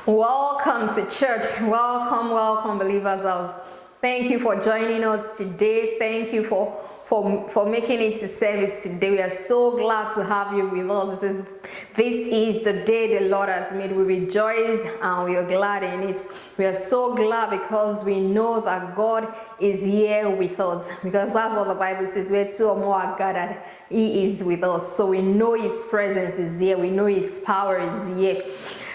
Welcome to church. Welcome, Believers House. Thank you for joining us today. Thank you for making it to service today. We are so glad to have you with us. This is the day the Lord has made. We rejoice and we are glad in it. We are so glad because we know that God is here with us. Because that's what the Bible says, where two or more are gathered, He is with us. So we know His presence is here. We know His power is here.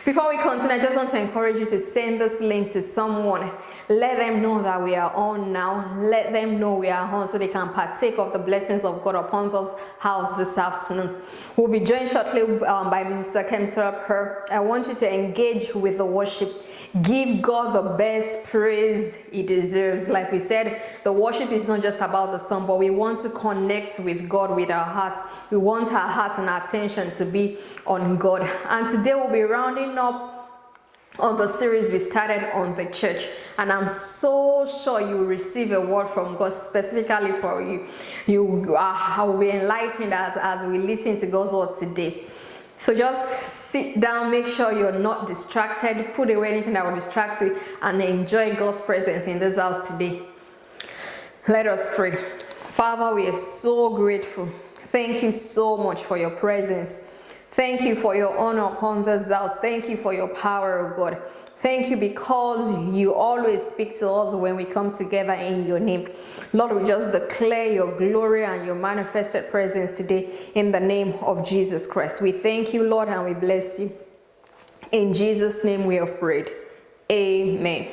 Before we continue, I just want to encourage you to send this link to someone. Let them know that we are on now. Let them know we are on so they can partake of the blessings of God upon this house this afternoon. We'll be joined shortly by Minister Kemsara. I want you to engage with the worship. Give God the best praise He deserves. Like we said, the worship is not just about the song, but we want to connect with God with our hearts. We want our hearts and our attention to be on God. And today we'll be rounding up on the series we started on the church. And I'm so sure you will receive a word from God specifically for you. You will be enlightened as we listen to God's word today. So just sit down, make sure you're not distracted, put away anything that will distract you, and enjoy God's presence in this house today. Let us pray. Father, we are so grateful. Thank you so much for your presence. Thank you for your honor upon this house. Thank you for your power, oh God. Thank you because you always speak to us when we come together in your name. Lord, we just declare your glory and your manifested presence today in the name of Jesus Christ. We thank you, Lord, and we bless you. In Jesus' name we have prayed. Amen.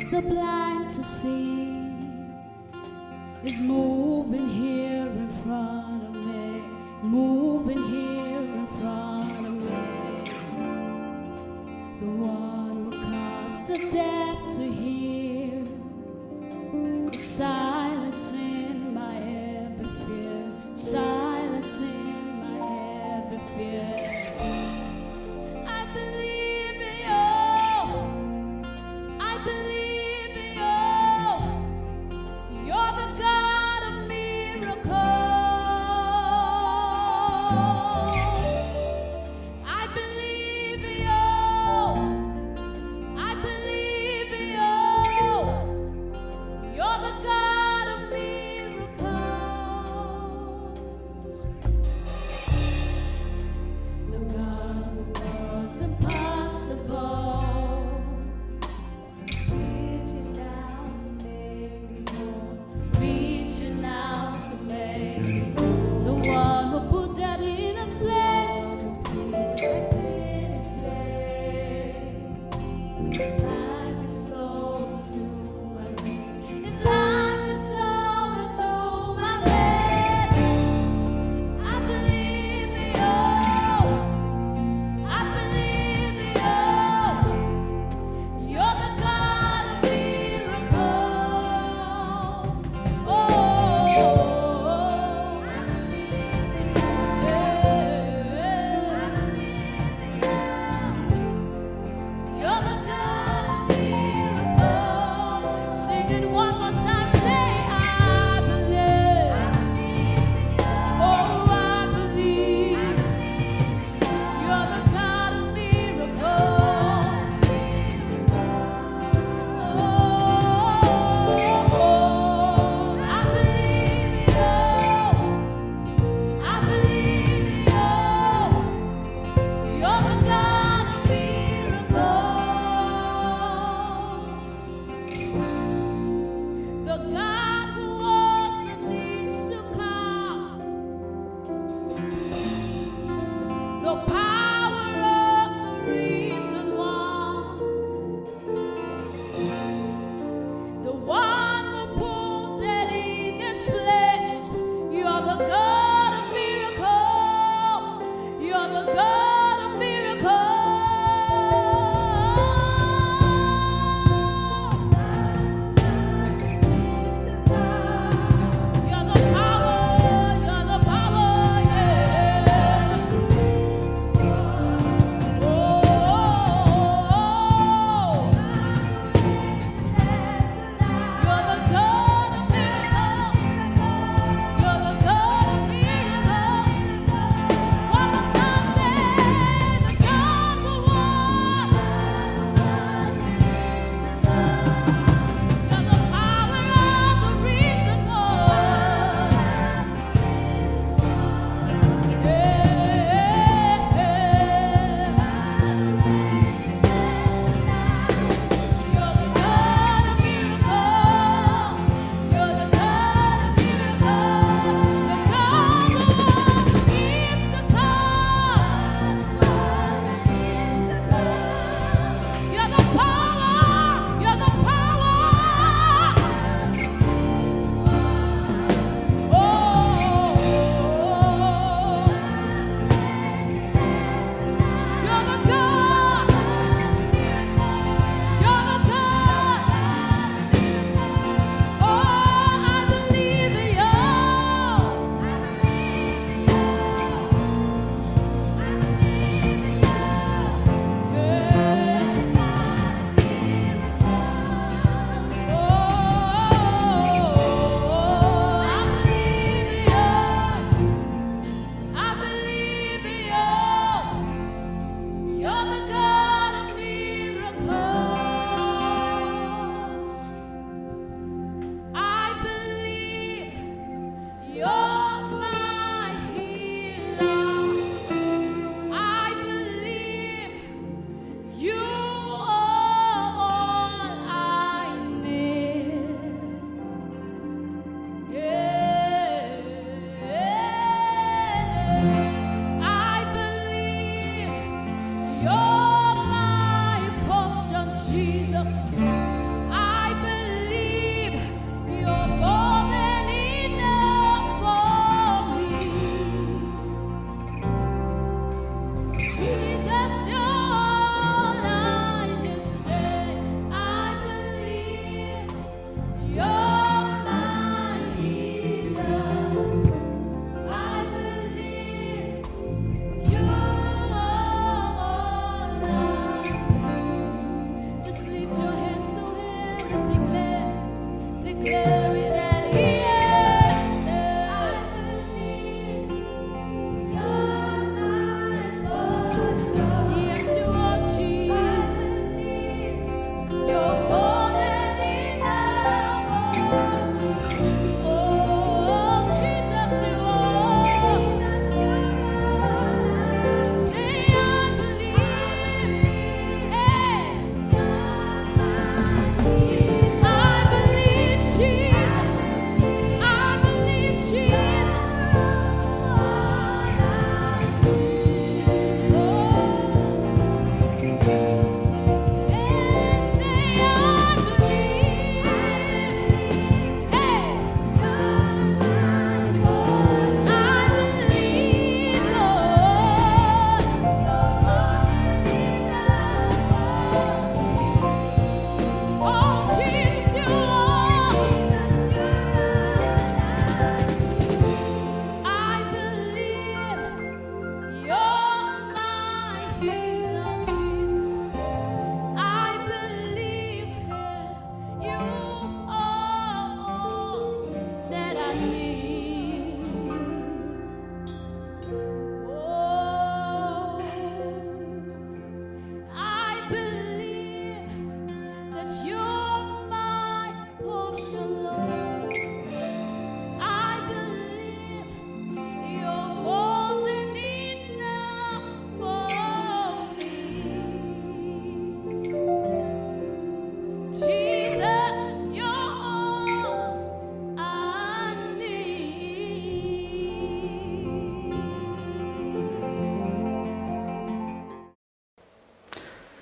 The blind to see is moving here in front of me, moving here in front of me. The one who caused the deaf to hear is silencing my every fear, silencing my every fear.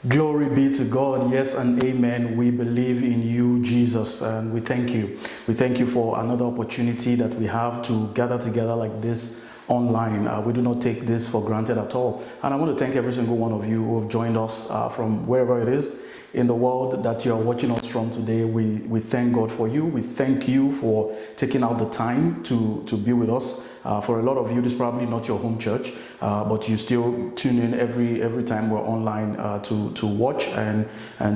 Glory be to God, yes and amen. We believe in you, Jesus, and we thank you. We thank you for another opportunity that we have to gather together like this online. We do not take this for granted at all. And I want to thank every single one of you who have joined us from wherever it is in the world that you are watching us from today. We thank God for you. We thank you for taking out the time to be with us. For a lot of you, this is probably not your home church, but you still tune in every time we're online to watch and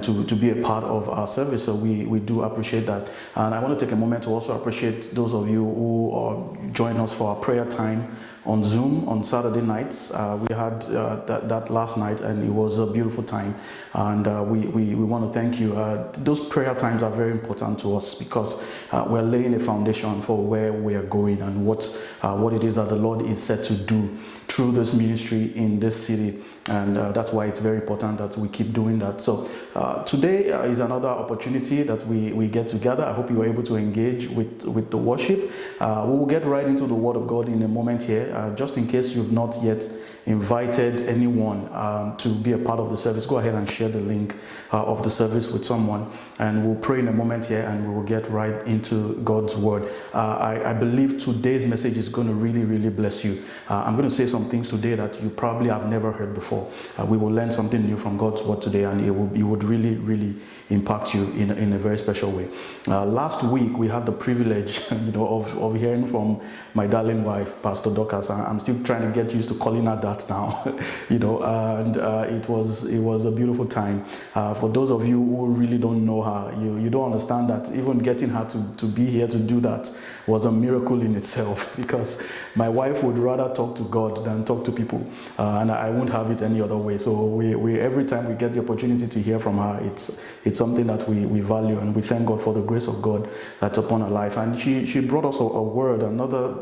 to be a part of our service. So we do appreciate that. And I want to take a moment to also appreciate those of you who join us for our prayer time on Zoom on Saturday nights. We had that last night, and it was a beautiful time. And we want to thank you. Those prayer times are very important to us because we're laying a foundation for where we are going and what it is that the Lord is set to do through this ministry in this city. And that's why it's very important that we keep doing that. So today is another opportunity that we get together. I hope you were able to engage with the worship. We will get right into the Word of God in a moment here. Just in case you've not yet invited anyone to be a part of the service, go ahead and share the link of the service with someone, and we'll pray in a moment here, and we will get right into God's Word. I believe today's message is going to really bless you. I'm going to say some things today that you probably have never heard before. We will learn something new from God's Word today, and it would really impact you in a very special way. Last week we had the privilege, of hearing from my darling wife, Pastor Dorcas. I'm still trying to get used to calling her that now, and it was a beautiful time. For those of you who really don't know her, you don't understand that even getting her to be here to do that was a miracle in itself, because my wife would rather talk to God than talk to people, and I won't have it any other way. So we every time we get the opportunity to hear from her, it's something that we value, and we thank God for the grace of God that's upon her life. And she brought us a word, another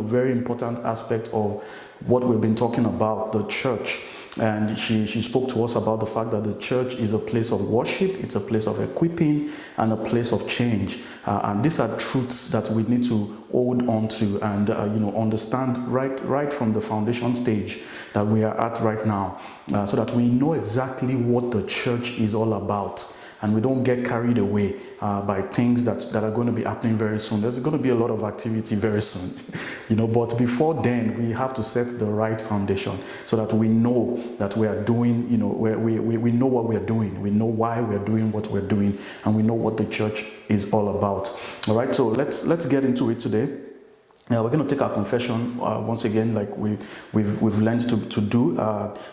very important aspect of what we've been talking about, the church. And she spoke to us about the fact that the church is a place of worship, it's a place of equipping, and a place of change. And these are truths that we need to hold on to and understand right from the foundation stage that we are at right now, so that we know exactly what the church is all about. And we don't get carried away by things that are going to be happening very soon. There's going to be a lot of activity very soon, but before then, we have to set the right foundation so that we know that we are doing, we know what we are doing. We know why we are doing what we're doing, and we know what the church is all about. All right, so let's get into it today. Now we're going to take our confession once again, like we've learned to do,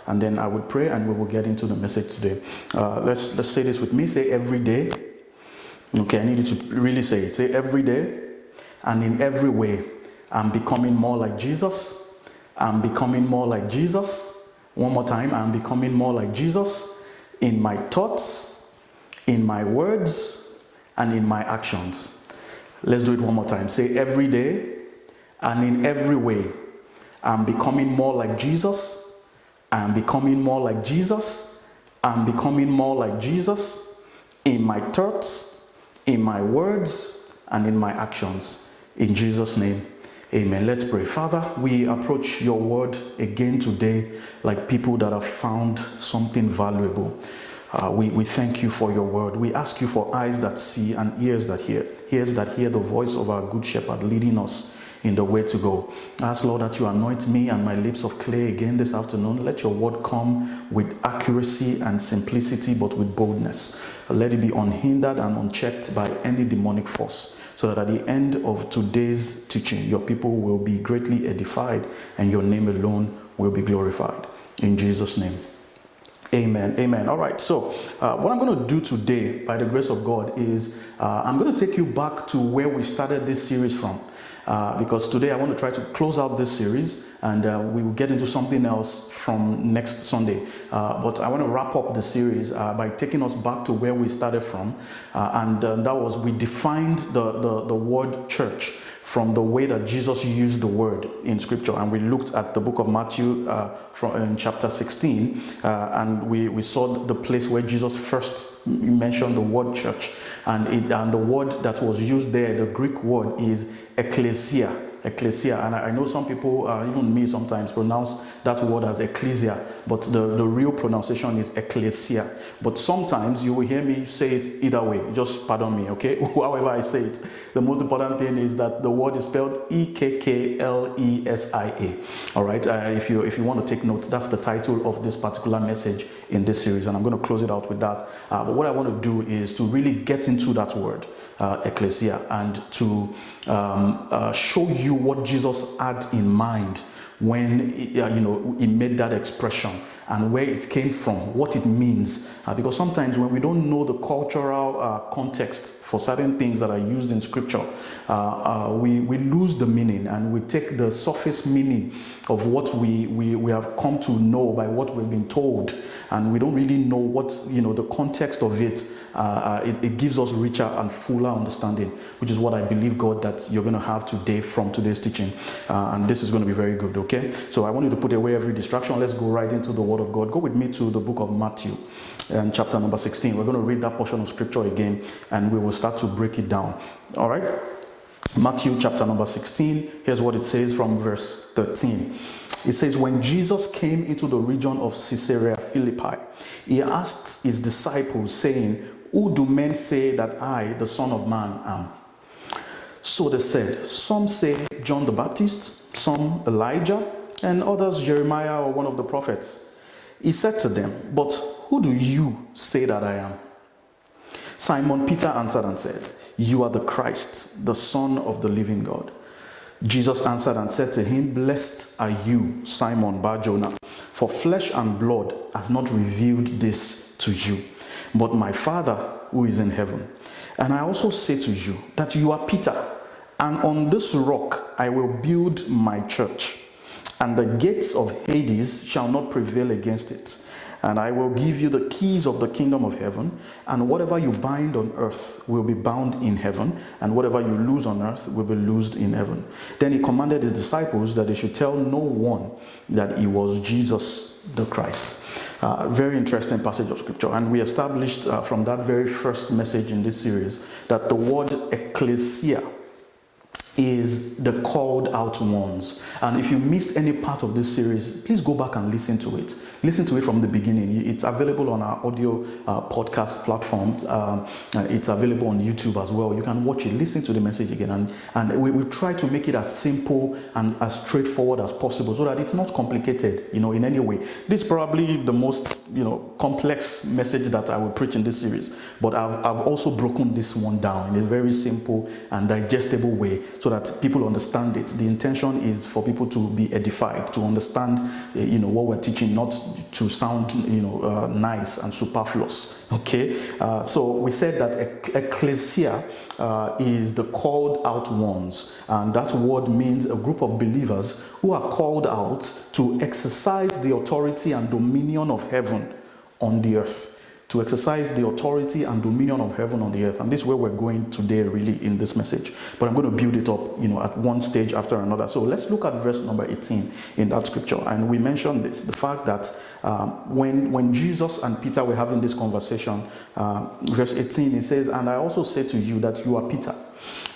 and then I would pray, and we will get into the message today. Let's say this with me. Say every day. Okay, I need you to really say it. Say every day, and in every way, I'm becoming more like Jesus. I'm becoming more like Jesus. One more time. I'm becoming more like Jesus in my thoughts, in my words, and in my actions. Let's do it one more time. Say every day. And in every way, I'm becoming more like Jesus. I'm becoming more like Jesus. I'm becoming more like Jesus in my thoughts, in my words, and in my actions. In Jesus' name, amen. Let's pray. Father, we approach your word again today like people that have found something valuable. We thank you for your word. We ask you for eyes that see and ears that hear the voice of our good shepherd leading us in the way to go. I ask, Lord, that you anoint me and my lips of clay again this afternoon. Let your word come with accuracy and simplicity, but with boldness. Let it be unhindered and unchecked by any demonic force, so that at the end of today's teaching, your people will be greatly edified and your name alone will be glorified. In Jesus' name. Amen. Amen. All right. So what I'm going to do today, by the grace of God, is I'm going to take you back to where we started this series from. Because today I want to try to close out this series, and we will get into something else from next Sunday. But I want to wrap up the series by taking us back to where we started from. And that was, we defined the word church from the way that Jesus used the word in scripture. And we looked at the book of Matthew in chapter 16, and we saw the place where Jesus first mentioned the word church. And the word that was used there, the Greek word, is ecclesia. And I know some people, even me sometimes, pronounce that word as ecclesia, but the real pronunciation is ecclesia. But sometimes you will hear me say it either way. Just pardon me, okay? However I say it. The most important thing is that the word is spelled Ekklesia. All right? If you want to take notes, that's the title of this particular message in this series, and I'm going to close it out with that. But what I want to do is to really get into that word, ecclesia, and to show you what Jesus had in mind when he made that expression, and where it came from, what it means. Because sometimes when we don't know the cultural context for certain things that are used in scripture, we lose the meaning, and we take the surface meaning of what we have come to know by what we've been told, and we don't really know what, the context of it. It gives us richer and fuller understanding, which is what I believe, God, that you're going to have today from today's teaching. And this is going to be very good, okay? So I want you to put away every distraction. Let's go right into the Word of God. Go with me to the book of Matthew, and chapter number 16. We're going to read that portion of scripture again, and we will start to break it down. All right? Matthew chapter number 16. Here's what it says from verse 13. It says, when Jesus came into the region of Caesarea Philippi, he asked his disciples, saying, who do men say that I, the Son of Man, am? So they said, some say John the Baptist, some Elijah, and others Jeremiah or one of the prophets. He said to them, but who do you say that I am? Simon Peter answered and said, you are the Christ, the Son of the living God. Jesus answered and said to him, blessed are you, Simon Bar-Jonah, for flesh and blood has not revealed this to you, but my Father who is in heaven. And I also say to you that you are Peter, and on this rock I will build my church, and the gates of Hades shall not prevail against it. And I will give you the keys of the kingdom of heaven, and whatever you bind on earth will be bound in heaven, and whatever you loose on earth will be loosed in heaven. Then he commanded his disciples that they should tell no one that he was Jesus the Christ. Very interesting passage of scripture. And we established from that very first message in this series that the word ecclesia is the called out ones. And if you missed any part of this series, please go back and listen to it. Listen to it from the beginning. It's available on our audio podcast platform. It's available on YouTube as well. You can watch it, listen to the message again. And we've tried to make it as simple and as straightforward as possible so that it's not complicated, in any way. This is probably the most, complex message that I will preach in this series. But I've also broken this one down in a very simple and digestible way so that people understand it. The intention is for people to be edified, to understand, what we're teaching, not to sound, nice and superfluous. Okay, so we said that ecclesia is the called out ones, and that word means a group of believers who are called out to exercise the authority and dominion of heaven on the earth. To exercise the authority and dominion of heaven on the earth. And this is where we're going today, really, in this message. But I'm going to build it up, at one stage after another. So let's look at verse number 18 in that scripture. And we mentioned this, the fact that when Jesus and Peter were having this conversation, verse 18, it says, and I also say to you that you are Peter,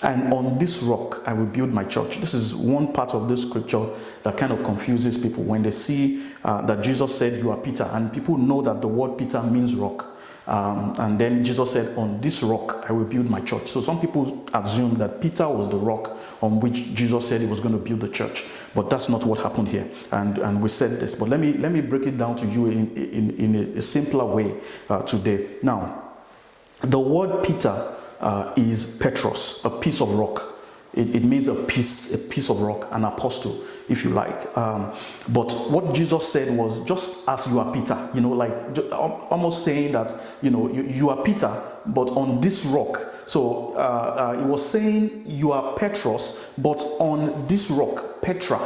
and on this rock I will build my church. This is one part of this scripture that kind of confuses people when they see that Jesus said you are Peter, and people know that the word Peter means rock. And then Jesus said, on this rock I will build my church. So some people assume that Peter was the rock on which Jesus said he was going to build the church. But that's not what happened here. And we said this. But let me break it down to you in a simpler way today. Now, the word Peter is Petros, a piece of rock. It means a piece of rock, an apostle, if you like. But what Jesus said was, just as you are Peter, almost saying that, you are Peter, but on this rock. So he was saying you are Petros, but on this rock, Petra.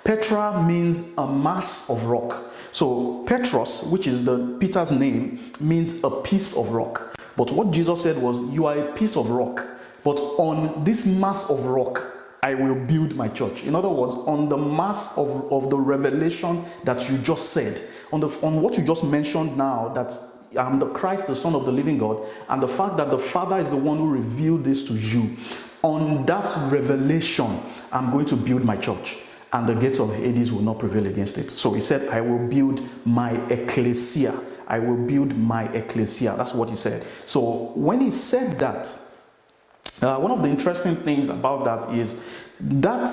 Petra means a mass of rock. So Petros, which is Peter's name, means a piece of rock. But what Jesus said was, you are a piece of rock, but on this mass of rock, I will build my church. In other words, on the mass of the revelation that you just said, on what you just mentioned now, that I'm the Christ, the Son of the living God, and the fact that the Father is the one who revealed this to you, on that revelation, I'm going to build my church. and the gates of Hades will not prevail against it. So he said, I will build my ecclesia. I will build my ecclesia. That's what he said. So when he said that, one of the interesting things about that is that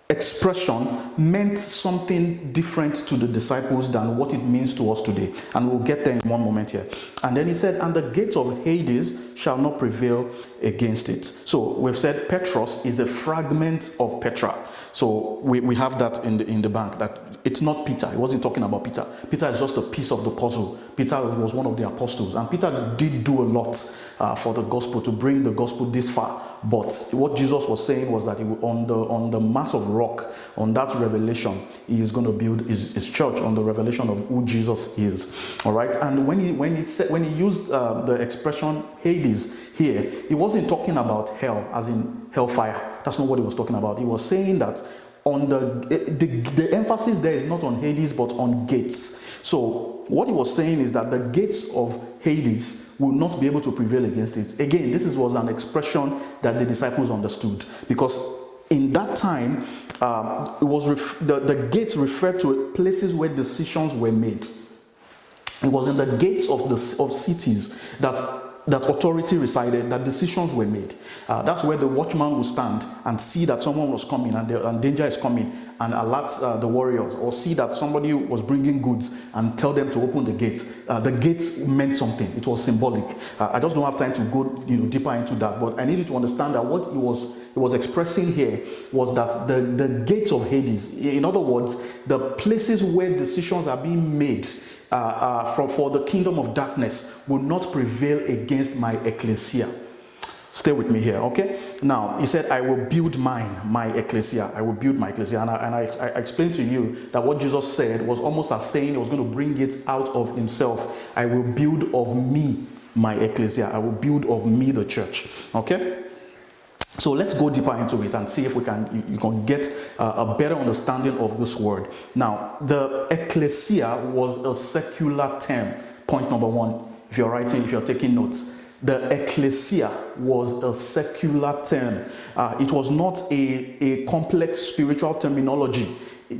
expression meant something different to the disciples than what it means to us today. And we'll get there in one moment here. And then he said, and the gates of Hades shall not prevail against it. So we've said Petros is a fragment of Petra. So we have that in the bank, that it's not Peter. He wasn't talking about Peter. Peter is just a piece of the puzzle. Peter was one of the apostles, and Peter did do a lot for the gospel, to bring the gospel this far. But what Jesus was saying was that on the mass of rock, on that revelation, he is going to build his church on the revelation of who Jesus is. All right. And when he used the expression Hades here, he wasn't talking about hell as in hellfire. That's not what he was talking about. He was saying that on the emphasis there is not on Hades but on gates. So what he was saying is that the gates of Hades will not be able to prevail against it. Again, this was an expression that the disciples understood, because in that time, it was the gates referred to places where decisions were made. It was in the gates of cities that authority resided, that decisions were made. That's where the watchman would stand and see that someone was coming and danger is coming, and alert the warriors, or see that somebody was bringing goods and tell them to open the gates. The gates meant something. It was symbolic. I just don't have time to go deeper into that, but I need you to understand that what he was expressing here was that the gates of Hades, in other words, the places where decisions are being made for the kingdom of darkness, will not prevail against my ecclesia. Stay with me here, okay? Now, he said, I will build my ecclesia. I will build my ecclesia. And I explained to you that what Jesus said was almost as saying he was going to bring it out of himself. I will build of me my ecclesia. I will build of me the church, okay? So let's go deeper into it and see if you can get a better understanding of this word. Now, the ecclesia was a secular term. Point number one, if you're taking notes. The ecclesia was a secular term. It was not a complex spiritual terminology.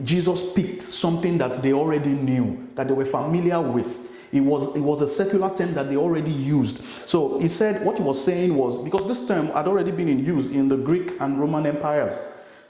Jesus picked something that they already knew, that they were familiar with. It was a secular term that they already used. So he said what he was saying was, because this term had already been in use in the Greek and Roman empires,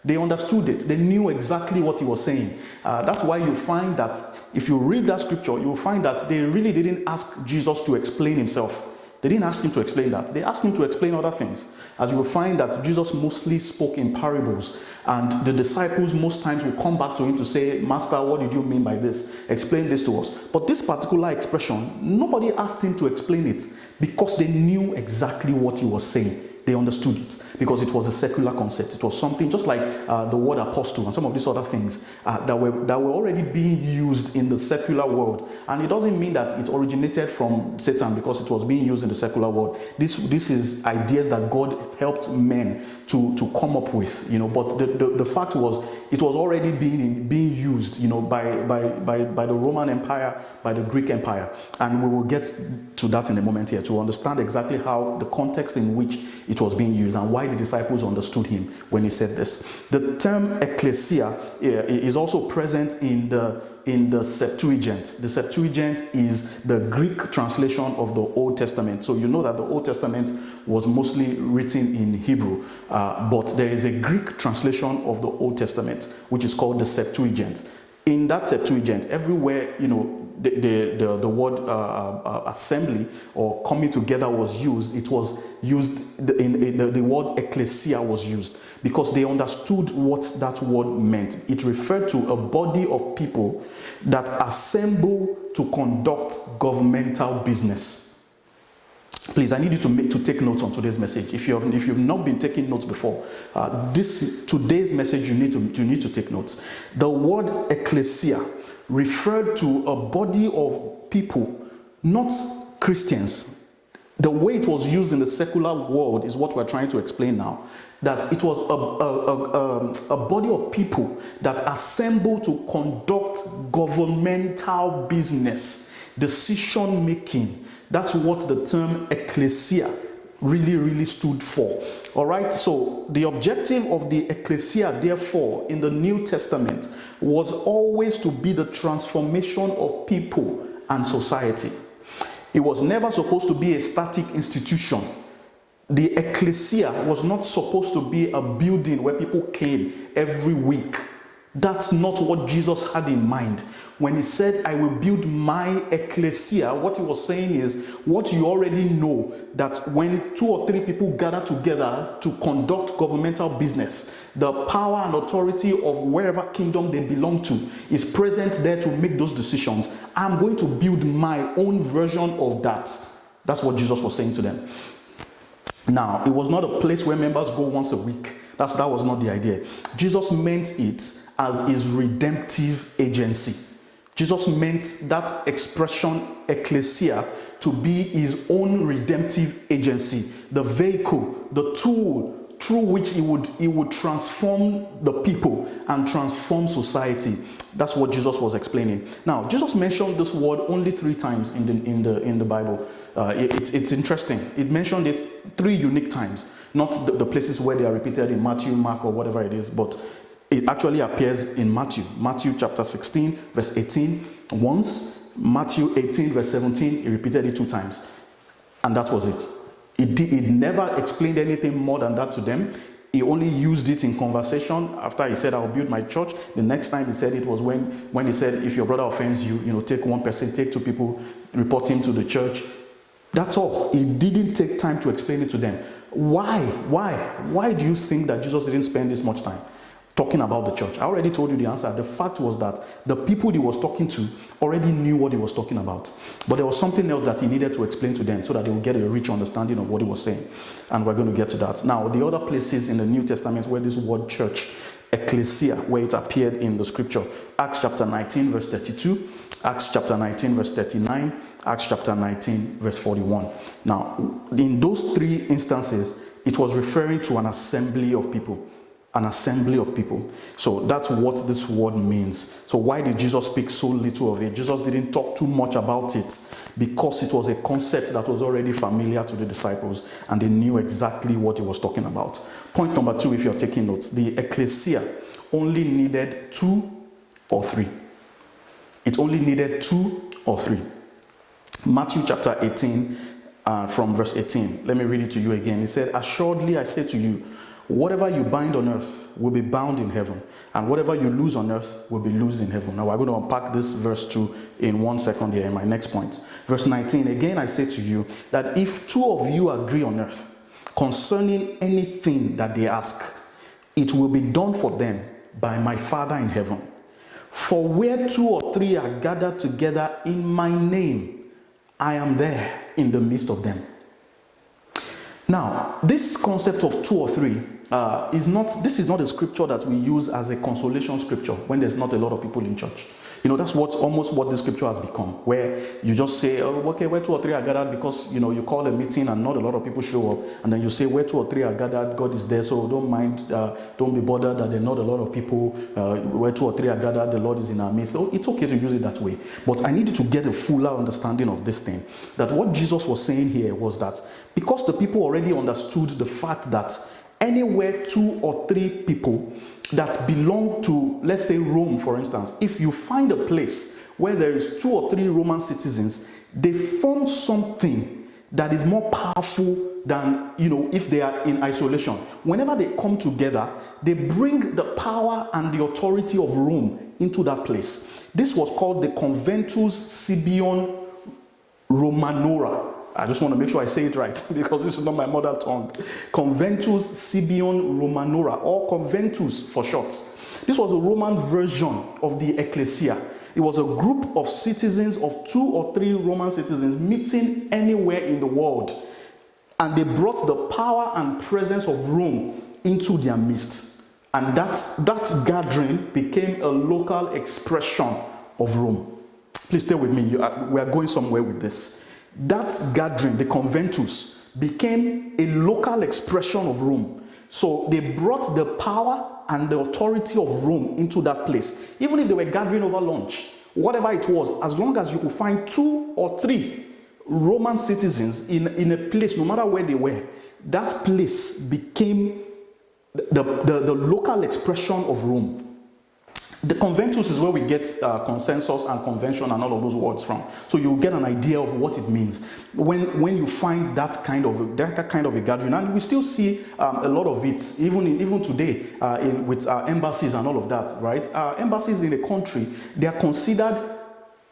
they understood it. They knew exactly what he was saying. That's why you find that if you read that scripture, you will find that they really didn't ask Jesus to explain himself. They didn't ask him to explain that. They asked him to explain other things. As you will find that Jesus mostly spoke in parables, and the disciples most times will come back to him to say, Master, what did you mean by this? Explain this to us. But this particular expression, nobody asked him to explain it, because they knew exactly what he was saying. They understood it because it was a secular concept. It was something just like the word apostle and some of these other things that were already being used in the secular world. And it doesn't mean that it originated from Satan because it was being used in the secular world. This is ideas that God helped men to come up with, But the fact was, it was already being used, by the Roman Empire, by the Greek Empire, and we will get to that in a moment here to understand exactly how the context in which it was being used and why the disciples understood him when he said this. The term ecclesia is also present in the Septuagint. The Septuagint is the Greek translation of the Old Testament. So you know that the Old Testament was mostly written in Hebrew, but there is a Greek translation of the Old Testament, which is called the Septuagint. In that Septuagint, everywhere, the word assembly or coming together was used, it was used, the word ecclesia was used, because they understood what that word meant. It referred to a body of people that assemble to conduct governmental business. Please, I need you to take notes on today's message. If you've not been taking notes before, today's message you need to take notes. The word ecclesia referred to a body of people, not Christians. The way it was used in the secular world is what we're trying to explain now. That it was a body of people that assemble to conduct governmental business, decision making. That's what the term ecclesia really stood for. All right, so the objective of the ecclesia, therefore, in the New Testament was always to be the transformation of people and society. It was never supposed to be a static institution. The ecclesia was not supposed to be a building where people came every week. That's not what Jesus had in mind. When he said, I will build my ecclesia, what he was saying is what you already know, that when 2 or 3 people gather together to conduct governmental business, the power and authority of wherever kingdom they belong to is present there to make those decisions. I'm going to build my own version of that. That's what Jesus was saying to them. Now, it was not a place where members go once a week. That was not the idea. Jesus meant it as his redemptive agency. Jesus meant that expression, ecclesia, to be his own redemptive agency, the vehicle, the tool through which he would transform the people and transform society. That's what Jesus was explaining. Now, Jesus mentioned this word only 3 times in the Bible. It's interesting. It mentioned it 3 unique times, not the places where they are repeated in Matthew, Mark, or whatever it is, but it actually appears in Matthew chapter 16, verse 18 once, Matthew 18, verse 17, he repeated it 2 times. And that was it. It never explained anything more than that to them. He only used it in conversation. After he said, I'll build my church, the next time he said it was when he said, if your brother offends you, take 1 person, take 2 people, report him to the church. That's all. He didn't take time to explain it to them. Why do you think that Jesus didn't spend this much time talking about the church? I already told you the answer. The fact was that the people he was talking to already knew what he was talking about. But there was something else that he needed to explain to them so that they would get a rich understanding of what he was saying. And we're going to get to that. Now, the other places in the New Testament where this word church, ecclesia, where it appeared in the scripture, Acts chapter 19, verse 32, Acts chapter 19, verse 39, Acts chapter 19, verse 41. Now, in those 3 instances, it was referring to an assembly of people. An assembly of people. So that's what this word means. So why did Jesus speak so little of it? Jesus didn't talk too much about it because it was a concept that was already familiar to the disciples and they knew exactly what he was talking about. Point number 2, if you're taking notes, the ecclesia only needed 2 or 3. It only needed 2 or 3. Matthew chapter 18 from verse 18. Let me read it to you again. He said, assuredly I say to you, whatever you bind on earth will be bound in heaven, and whatever you loose on earth will be loosed in heaven. Now we're going to unpack this verse 2 in 1 second here in my next point. Verse 19, again I say to you that if 2 of you agree on earth concerning anything that they ask, it will be done for them by my Father in heaven. For where 2 or 3 are gathered together in my name, I am there in the midst of them. Now, this concept of 2 or 3 is not a scripture that we use as a consolation scripture when there's not a lot of people in church. That's almost what this scripture has become, where you just say, oh, okay, where 2 or 3 are gathered, because, you call a meeting and not a lot of people show up. And then you say, where 2 or 3 are gathered, God is there. So don't mind, don't be bothered that there are not a lot of people. Where 2 or 3 are gathered, the Lord is in our midst. So it's okay to use it that way. But I needed to get a fuller understanding of this thing. That what Jesus was saying here was that because the people already understood the fact that anywhere 2 or 3 people that belong to, let's say, Rome, for instance, if you find a place where there is 2 or 3 Roman citizens, they form something that is more powerful than, if they are in isolation. Whenever they come together, they bring the power and the authority of Rome into that place. This was called the Conventus Scipion Romanora. I just want to make sure I say it right because this is not my mother tongue. Conventus Scipion Romanora, or Conventus for short. This was a Roman version of the ecclesia. It was a group of citizens, of 2 or 3 Roman citizens meeting anywhere in the world. And they brought the power and presence of Rome into their midst. And that gathering became a local expression of Rome. Please stay with me. We are going somewhere with this. That gathering, the Conventus, became a local expression of Rome. So they brought the power and the authority of Rome into that place. Even if they were gathering over lunch, whatever it was, as long as you could find 2 or 3 Roman citizens in a place, no matter where they were, that place became the local expression of Rome. The conventus is where we get consensus and convention and all of those words from. So you get an idea of what it means when you find that kind of a gathering. And we still see a lot of it, even today, with embassies and all of that, right? Embassies in a country, they are considered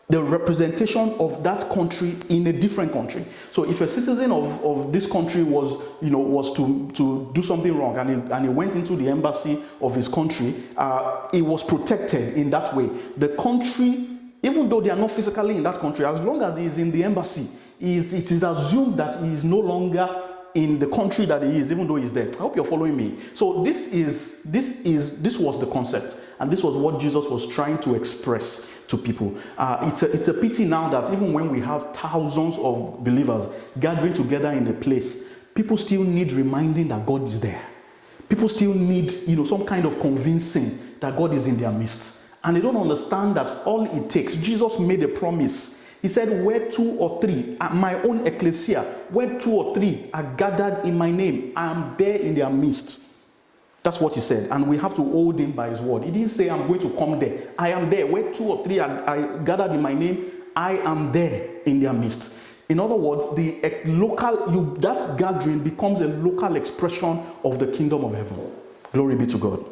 the representation of that country in a different country. So if a citizen of this country was to do something wrong and he went into the embassy of his country, he was protected in that way. The country, even though they are not physically in that country, as long as he is in the embassy, it is assumed that he is no longer in the country that he is, even though he's there. I hope you're following me. So this was the concept, and this was what Jesus was trying to express to people. It's a pity now that even when we have thousands of believers gathering together in a place, people still need reminding that God is there. People still need, some kind of convincing that God is in their midst. And they don't understand that all it takes, Jesus made a promise. He said, where 2 or 3, my own ecclesia, where 2 or 3 are gathered in my name, I am there in their midst. That's what he said. And we have to hold him by his word. He didn't say, I'm going to come there. I am there. Where 2 or 3 are gathered in my name, I am there in their midst. In other words, that gathering becomes a local expression of the kingdom of heaven. Glory be to God.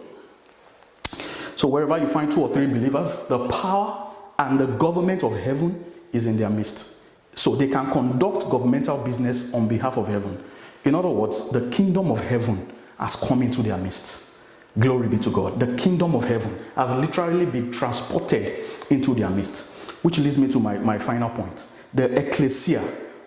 So wherever you find 2 or 3 believers, the power and the government of heaven is in their midst. So they can conduct governmental business on behalf of heaven. In other words, the kingdom of heaven has come into their midst. Glory be to God. The kingdom of heaven has literally been transported into their midst. Which leads me to my final point. The ecclesia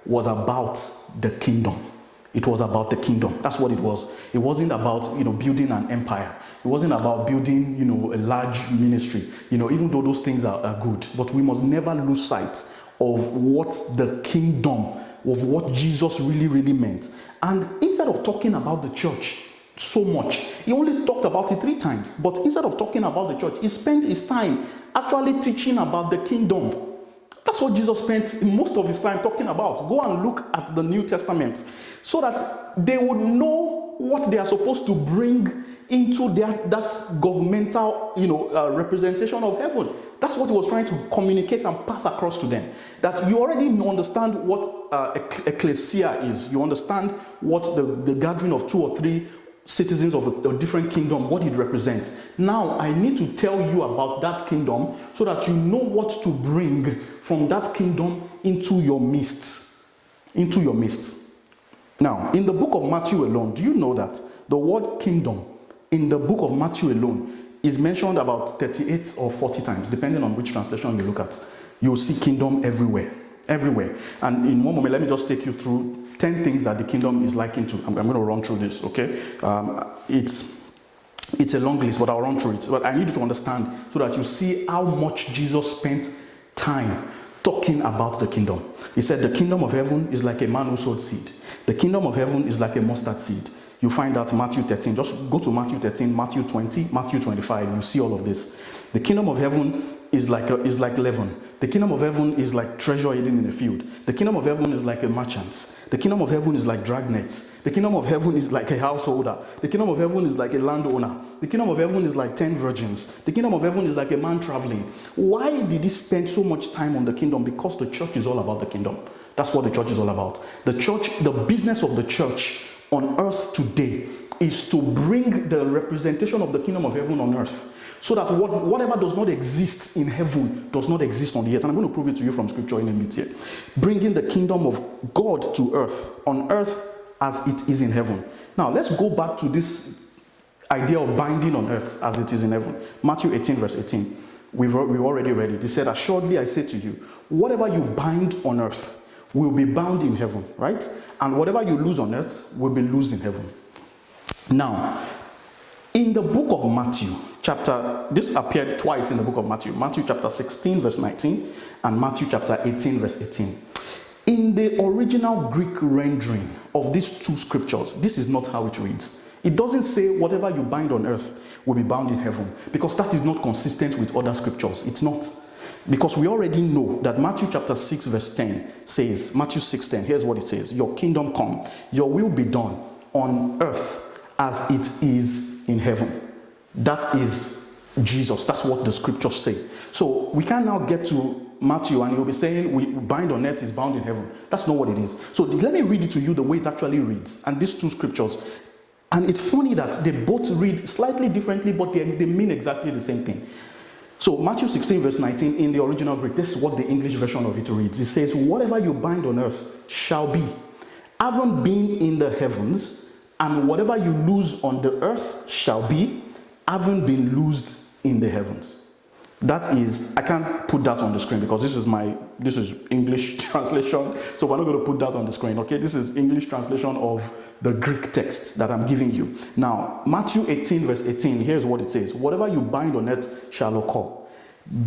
was about the kingdom. It was about the kingdom. That's what it was. It wasn't about building an empire. It wasn't about building a large ministry. Even though those things are good. But we must never lose sight of what the kingdom, of what Jesus really, really meant. And instead of talking about the church so much, he only talked about it 3 times. But instead of talking about the church, he spent his time actually teaching about the kingdom. That's what Jesus spent most of his time talking about. Go and look at the New Testament so that they would know what they are supposed to bring into that governmental representation of heaven. That's what he was trying to communicate and pass across to them. That you already understand what ecclesia is. You understand what the gathering of 2 or 3 citizens of a different kingdom, what it represents. Now I need to tell you about that kingdom so that you know what to bring from that kingdom into your midst. Into your midst. Now, in the book of Matthew alone, do you know that the word kingdom in the book of Matthew alone is mentioned about 38 or 40 times, depending on which translation you look at. You'll see kingdom everywhere. Everywhere. And in one moment, let me just take you through 10 things that the kingdom is likened to. I'm going to run through this, okay? It's a long list, but I'll run through it. But I need you to understand so that you see how much Jesus spent time talking about the kingdom. He said the kingdom of heaven is like a man who sowed seed. The kingdom of heaven is like a mustard seed. You find that Matthew 13. Just go to Matthew 13, Matthew 20, Matthew 25. You see all of this. The kingdom of heaven is like leaven. The kingdom of heaven is like treasure hidden in a field. The kingdom of heaven is like a merchant. The kingdom of heaven is like dragnets. The kingdom of heaven is like a householder. The kingdom of heaven is like a landowner. The kingdom of heaven is like 10 virgins. The kingdom of heaven is like a man traveling. Why did he spend so much time on the kingdom? Because the church is all about the kingdom. That's what the church is all about. The church, the business of the church on earth today is to bring the representation of the kingdom of heaven on earth. So that whatever does not exist in heaven does not exist on the earth. And I'm going to prove it to you from scripture in a minute here. Bringing the kingdom of God to earth, on earth as it is in heaven. Now, let's go back to this idea of binding on earth as it is in heaven. Matthew 18 verse 18. We've already read it. He said, assuredly I say to you, whatever you bind on earth will be bound in heaven, right? And whatever you lose on earth will be loosed in heaven. Now, in the book of Matthew, this appeared twice in the book of Matthew. Matthew chapter 16 verse 19 and Matthew chapter 18 verse 18. In the original Greek rendering of these 2 scriptures, this is not how it reads. It doesn't say whatever you bind on earth will be bound in heaven, because that is not consistent with other scriptures. It's not. Because we already know that Matthew chapter 6 verse 10 says, Matthew 6:10, here's what it says: your kingdom come, your will be done on earth as it is in heaven. That is Jesus. That's what the scriptures say. So we can now get to Matthew and he'll be saying, we bind on earth is bound in heaven. That's not what it is. So let me read it to you the way it actually reads. And these two scriptures, and it's funny that they both read slightly differently, but they mean exactly the same thing. So Matthew 16 verse 19 in the original Greek, this is what the English version of it reads. It says, whatever you bind on earth shall be, having been in the heavens, and whatever you loose on the earth shall be, having been loosed in the heavens. That is, I can't put that on the screen because this is English translation, so we're not going to put that on the screen, okay? This is English translation of the Greek text that I'm giving you. Now, Matthew 18 verse 18, here's what it says: whatever you bind on earth shall occur,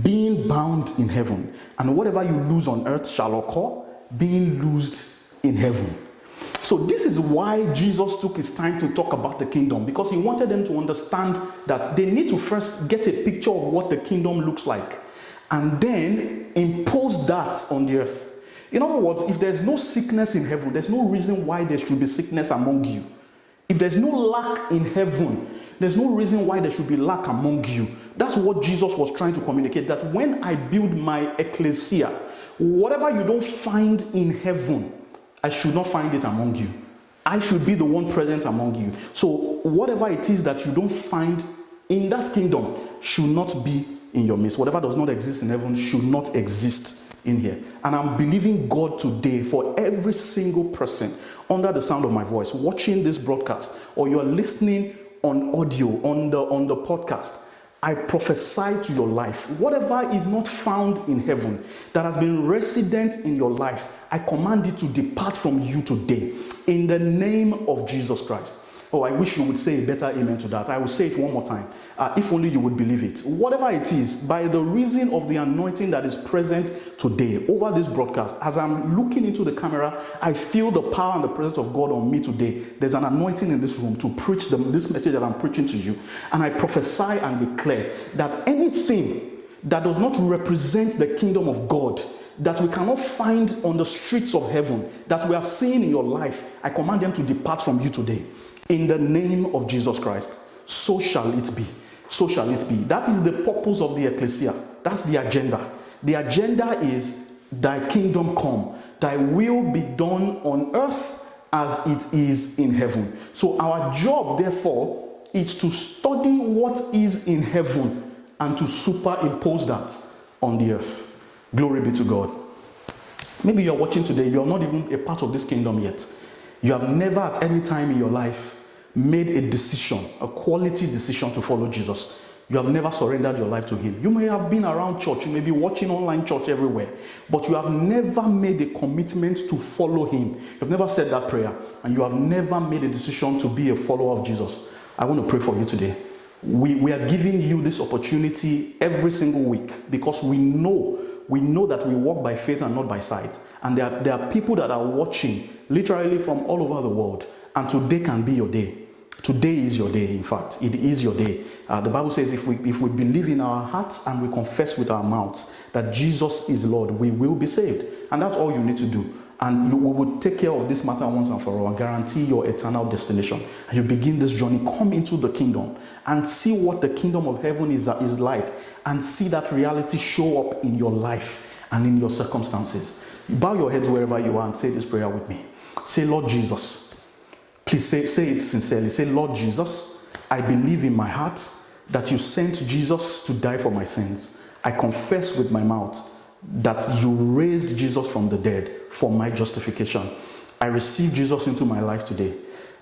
being bound in heaven, and whatever you loose on earth shall occur, being loosed in heaven. So this is why Jesus took his time to talk about the kingdom, because he wanted them to understand that they need to first get a picture of what the kingdom looks like and then impose that on the earth. In other words, if there's no sickness in heaven, there's no reason why there should be sickness among you. If there's no lack in heaven, there's no reason why there should be lack among you. That's what Jesus was trying to communicate, that when I build my ecclesia, whatever you don't find in heaven, I should not find it among you. I should be the one present among you. So whatever it is that you don't find in that kingdom should not be in your midst. Whatever does not exist in heaven should not exist in here. And I'm believing God today for every single person under the sound of my voice watching this broadcast, or you're listening on audio on the podcast. I prophesy to your life, whatever is not found in heaven that has been resident in your life, I command it to depart from you today in the name of Jesus Christ. Oh, I wish you would say a better amen to that. I will say it one more time. If only you would believe it. Whatever it is, by the reason of the anointing that is present today over this broadcast, as I'm looking into the camera, I feel the power and the presence of God on me today. There's an anointing in this room to preach this message that I'm preaching to you. And I prophesy and declare that anything that does not represent the kingdom of God, that we cannot find on the streets of heaven, that we are seeing in your life, I command them to depart from you today. In the name of Jesus Christ, so shall it be. So shall it be. That is the purpose of the ecclesia. That's the agenda. The agenda is, thy kingdom come, thy will be done on earth as it is in heaven. So our job, therefore, is to study what is in heaven and to superimpose that on the earth. Glory be to God. Maybe you're watching today, you're not even a part of this kingdom yet. You have never at any time in your life made a decision, a quality decision to follow Jesus. You have never surrendered your life to him. You may have been around church, you may be watching online church everywhere, but you have never made a commitment to follow him. You've never said that prayer, and you have never made a decision to be a follower of Jesus. I want to pray for you today. We are giving you this opportunity every single week because we know that we walk by faith and not by sight. And there are people that are watching literally from all over the world. And today can be your day. Today is your day, in fact. It is your day. The Bible says if we believe in our hearts and we confess with our mouths that Jesus is Lord, we will be saved. And that's all you need to do. And we will take care of this matter once and for all and guarantee your eternal destination. And you begin this journey, come into the kingdom and see what the kingdom of heaven is like, and see that reality show up in your life and in your circumstances. Bow your heads wherever you are and say this prayer with me. Say, Lord Jesus. Please say it sincerely. Say, Lord Jesus, I believe in my heart that you sent Jesus to die for my sins. I confess with my mouth that you raised Jesus from the dead for my justification. I receive Jesus into my life today.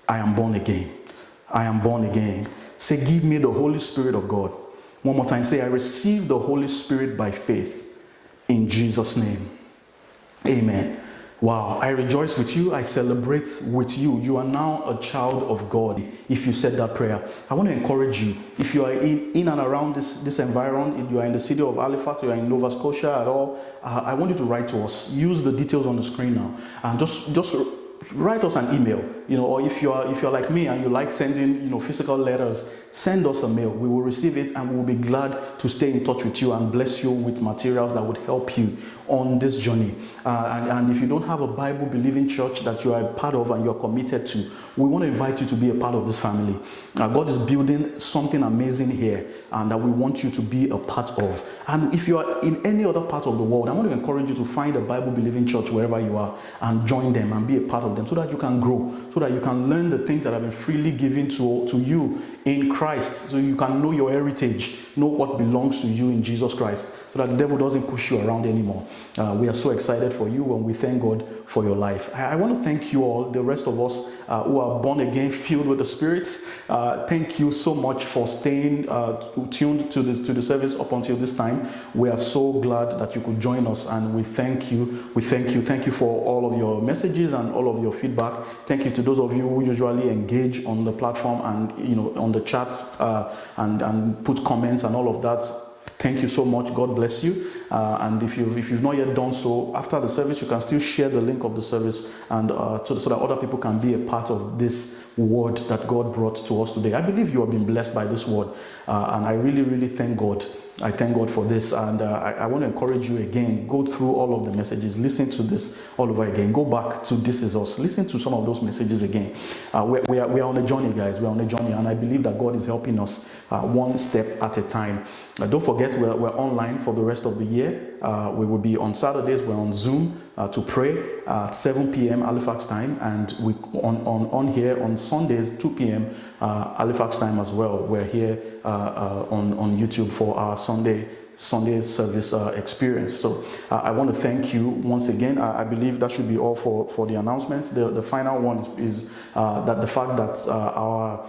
I am born again. I am born again. Say, give me the Holy Spirit of God. One more time. Say, I receive the Holy Spirit by faith. In Jesus' name. Amen. Wow, I rejoice with you. I celebrate with you. You are now a child of God if you said that prayer. I want to encourage you. If you are in and around this environment, if you are in the city of Halifax, you are in Nova Scotia at all, I want you to write to us. Use the details on the screen now. And just write us an email, or if you're like me and you like sending, physical letters, send us a mail. We will receive it and we will be glad to stay in touch with you and bless you with materials that would help you on this journey. And if you don't have a Bible-believing church that you are a part of and you're committed to, we want to invite you to be a part of this family. God is building something amazing here and that we want you to be a part of. And if you are in any other part of the world, I want to encourage you to find a Bible-believing church wherever you are and join them and be a part of them so that you can grow, so that you can learn the things that have been freely given to you in Christ, so you can know your heritage, know what belongs to you in Jesus Christ, so that the devil doesn't push you around anymore. We are so excited for you and we thank God for your life. I want to thank you all, the rest of us who are born again, filled with the Spirit. Thank you so much for staying tuned to the service up until this time. We are so glad that you could join us and we thank you. Thank you for all of your messages and all of your feedback. Thank you to those of you who usually engage on the platform and on the chats and put comments and all of that. Thank you so much. God bless you. And if you've not yet done so, after the service, you can still share the link of the service and so that other people can be a part of this word that God brought to us today. I believe you have been blessed by this word, and I really, really thank God. I thank God for this, and I want to encourage you again, go through all of the messages, listen to this all over again, go back to This Is Us, listen to some of those messages again. We are on a journey, guys, we're on a journey, and I believe that God is helping us one step at a time. Don't forget, we're online for the rest of the year. We will be on Saturdays, we're on Zoom to pray at 7 p.m. Halifax time, and we on here on Sundays 2 p.m. Halifax time as well. We're here on YouTube for our Sunday service experience. So I want to thank you once again. I believe that should be all for the announcements. The final one is that the fact that our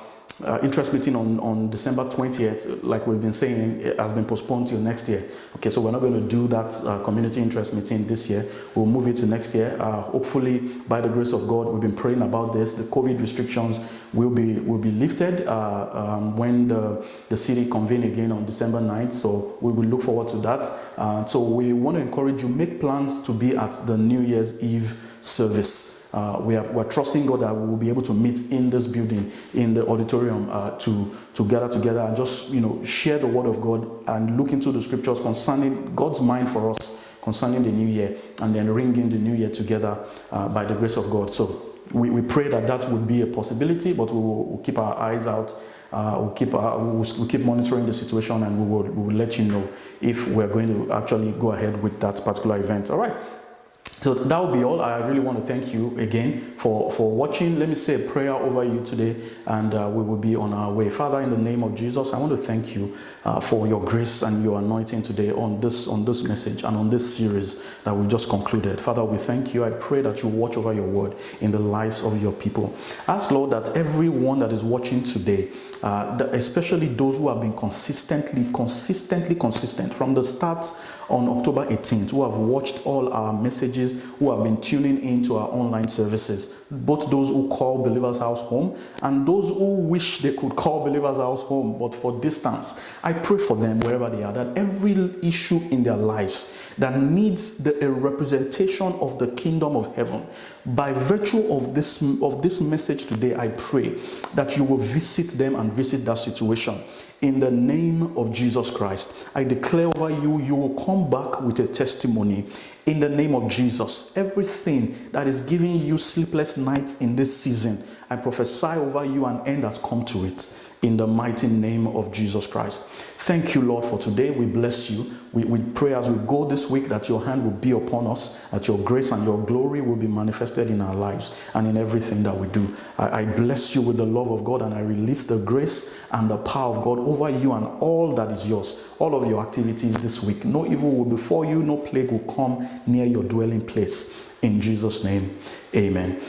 interest meeting on December 20th, like we've been saying, it has been postponed till next year. Okay, so we're not going to do that community interest meeting this year. We'll move it to next year. Hopefully, by the grace of God, we've been praying about this. The COVID restrictions will be lifted when the city convene again on December 9th. So we will look forward to that. So we want to encourage you, make plans to be at the New Year's Eve service. We're trusting God that we will be able to meet in this building, in the auditorium, to gather together and just share the word of God and look into the scriptures concerning God's mind for us concerning the new year, and then ring in the new year together by the grace of God. So we pray that would be a possibility, but we'll keep our eyes out. We'll keep monitoring the situation, and we will let you know if we're going to actually go ahead with that particular event. All right. So that will be all. I really want to thank you again for watching. Let me say a prayer over you today, and we will be on our way. Father, in the name of Jesus, I want to thank you for your grace and your anointing today on this message and on this series that we just concluded. Father, we thank you. I pray that you watch over your word in the lives of your people. Ask, Lord, that everyone that is watching today, especially those who have been consistently consistent from the start on October 18th, who have watched all our messages, who have been tuning into our online services, both those who call Believers House home and those who wish they could call Believers House home, but for distance. I pray for them wherever they are, that every issue in their lives that needs a representation of the kingdom of heaven, by virtue of this message today, I pray that you will visit them and visit that situation. In the name of Jesus Christ, I declare over you, you will come back with a testimony. In the name of Jesus, everything that is giving you sleepless nights in this season, I prophesy over you, an end has come to it. In the mighty name of Jesus Christ. Thank you, Lord, for today. We bless you. We pray as we go this week that your hand will be upon us, that your grace and your glory will be manifested in our lives and in everything that we do. I bless you with the love of God, and I release the grace and the power of God over you and all that is yours, all of your activities this week. No evil will befall you, no plague will come near your dwelling place. In Jesus' name, amen.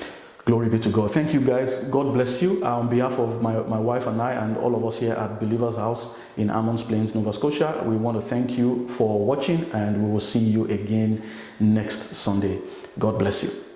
Glory be to God. Thank you, guys. God bless you. On behalf of my wife and I and all of us here at Believers House in Ammons Plains, Nova Scotia, we want to thank you for watching, and we will see you again next Sunday. God bless you.